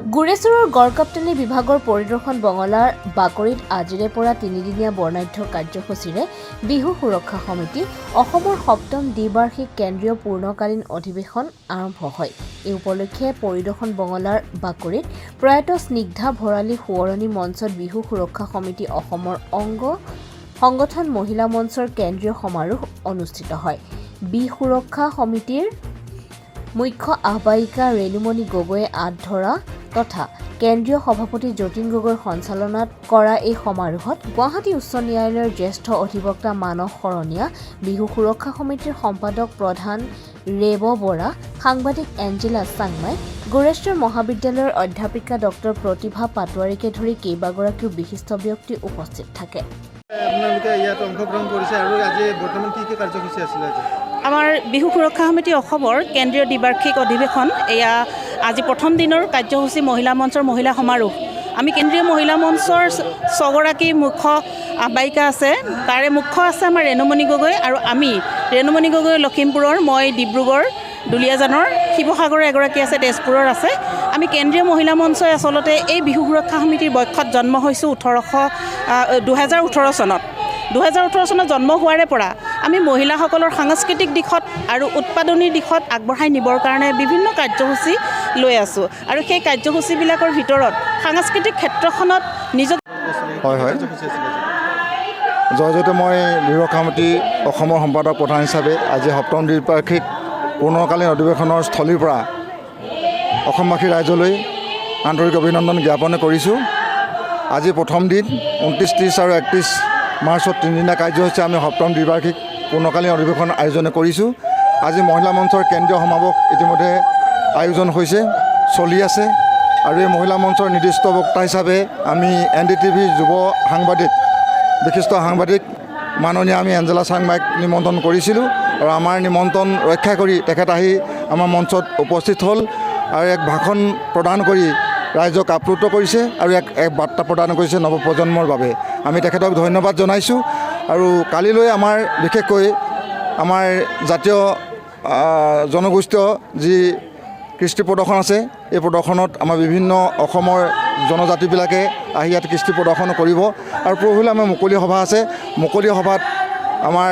গুৰেশ্বৰৰ গড়কাপ্তানি বিভাগৰ পৰিদৰ্শন বঙলাৰ বাকৰিত আজিৰে পৰা 3দিনীয়া বৰ্ণাঢ্য কাৰ্যসূচীৰে বিহু সুৰক্ষা সমিতি অসমৰ 7ম দ্বিবাৰ্ষিক কেন্দ্ৰীয় পূৰ্ণকালীন অধিৱেশন আৰম্ভ হয়। এই উপলক্ষে পৰিদৰ্শন বঙলাৰ বাকৰিত প্ৰয়াত স্নিগ্ধা ভৰালী সোঁৱৰণী মঞ্চত বিহু সুৰক্ষা সমিতি অসমৰ অংগ সংগঠন মহিলা মঞ্চৰ কেন্দ্ৰীয় সমাৰোহ অনুষ্ঠিত হয়। বিহু সুৰক্ষা সমিতিৰ মুখ্য আহ্বায়িকা ৰেণুমণি গগৈয়ে আঁত ধৰা তথা কেন্দ্ৰীয় সভাপতি যতীন গগৈৰ সঞ্চালনাত কৰা এই সমাৰোহত গুৱাহাটী উচ্চ ন্যায়ালয়ৰ জ্যেষ্ঠ অধিবক্তা মানস শৰণীয়া, বিহু সুৰক্ষা সমিতিৰ সম্পাদক প্ৰধান ৰেব বৰা, সাংবাদিক এঞ্জেলা চাংমাই, গুৰেশ্বৰ মহাবিদ্যালয়ৰ অধ্যাপিকা ডক্টৰ প্ৰতিভা পাটোৱাৰীকে ধৰি কেইবাগৰাকীও বিশিষ্ট ব্যক্তি উপস্থিত থাকে। আপোনালোকে ইয়াত অংশগ্ৰহণ কৰিছে আৰু আজি বৰ্তমান কি কাৰ্যসূচী আছিলে? আমাৰ বিহু সুৰক্ষা সমিতি অসমৰ কেন্দ্ৰীয় দ্বিবাৰ্ষিক অধিৱেশন এয়া আজি প্ৰথম দিনৰ কাৰ্যসূচী মহিলা মঞ্চৰ মহিলা সমাৰোহ। আমি কেন্দ্ৰীয় মহিলা মঞ্চৰ 6গৰাকী মুখ্য আহ্বায়িকা আছে, তাৰে মুখ্য আছে আমাৰ ৰেণুমণি গগৈ আৰু আমি ৰেণুমণি গগৈ লখিমপুৰৰ, মই ডিব্ৰুগড় দুলীয়াজানৰ, শিৱসাগৰৰ এগৰাকী আছে, তেজপুৰৰ আছে। আমি কেন্দ্ৰীয় মহিলা মঞ্চই আচলতে এই বিহু সুৰক্ষা সমিতিৰ বক্ষত জন্ম হৈছোঁ 2018 চনত। 2018 চনত জন্ম হোৱাৰে পৰা আমি মহিলাসকলৰ সাংস্কৃতিক দিশত আৰু উৎপাদনীৰ দিশত আগবঢ়াই নিবৰ কাৰণে বিভিন্ন কাৰ্যসূচী লৈ আছোঁ আৰু সেই কাৰ্যসূচীবিলাকৰ ভিতৰত সাংস্কৃতিক ক্ষেত্ৰখনত নিজক হয় জয়যতে মই বিহু সুৰক্ষা সমিতি অসমৰ সম্পাদক প্ৰধান হিচাপে আজি 7ম দ্বিবাৰ্ষিক পূৰ্ণকালীন অধিৱেশনৰ স্থলীৰ পৰা অসমবাসী ৰাইজলৈ আন্তৰিক অভিনন্দন জ্ঞাপন কৰিছোঁ। আজি প্ৰথম দিন 29, 30 আৰু 31 মাৰ্চত 3দিনীয়া কাৰ্যসূচী আমি 7ম দ্বিবাৰ্ষিক পূৰ্ণকালীন অধিৱেশন আয়োজন কৰিছোঁ। আজি মহিলা মঞ্চৰ কেন্দ্ৰীয় সমাৱেশ ইতিমধ্যে আয়োজন হৈছে, চলি আছে আৰু এই মহিলা মঞ্চৰ নিৰ্দিষ্ট বক্তা হিচাপে আমি NDTV যুৱ সাংবাদিক, বিশিষ্ট সাংবাদিক মাননীয় আমি এঞ্জেলা চাংমাইক নিমন্ত্ৰণ কৰিছিলোঁ আৰু আমাৰ নিমন্ত্ৰণ ৰক্ষা কৰি তেখেত আহি আমাৰ মঞ্চত উপস্থিত হ'ল আৰু এক ভাষণ প্ৰদান কৰি ৰাইজক আপ্লুত কৰিছে আৰু এক বাৰ্তা প্ৰদান কৰিছে নৱপ্ৰজন্মৰ বাবে। আমি তেখেতক ধন্যবাদ জনাইছোঁ আৰু কালিলৈ আমাৰ বিশেষকৈ আমাৰ জাতীয় জনগোষ্ঠীয় যি কৃষ্টি প্ৰদৰ্শন আছে, এই প্ৰদৰ্শনত আমাৰ বিভিন্ন অসমৰ জনজাতিবিলাকে আহি ইয়াত কৃষ্টি প্ৰদৰ্শন কৰিব আৰু পৰহিলৈ আমাৰ মুকলি সভা আছে। মুকলি সভাত আমাৰ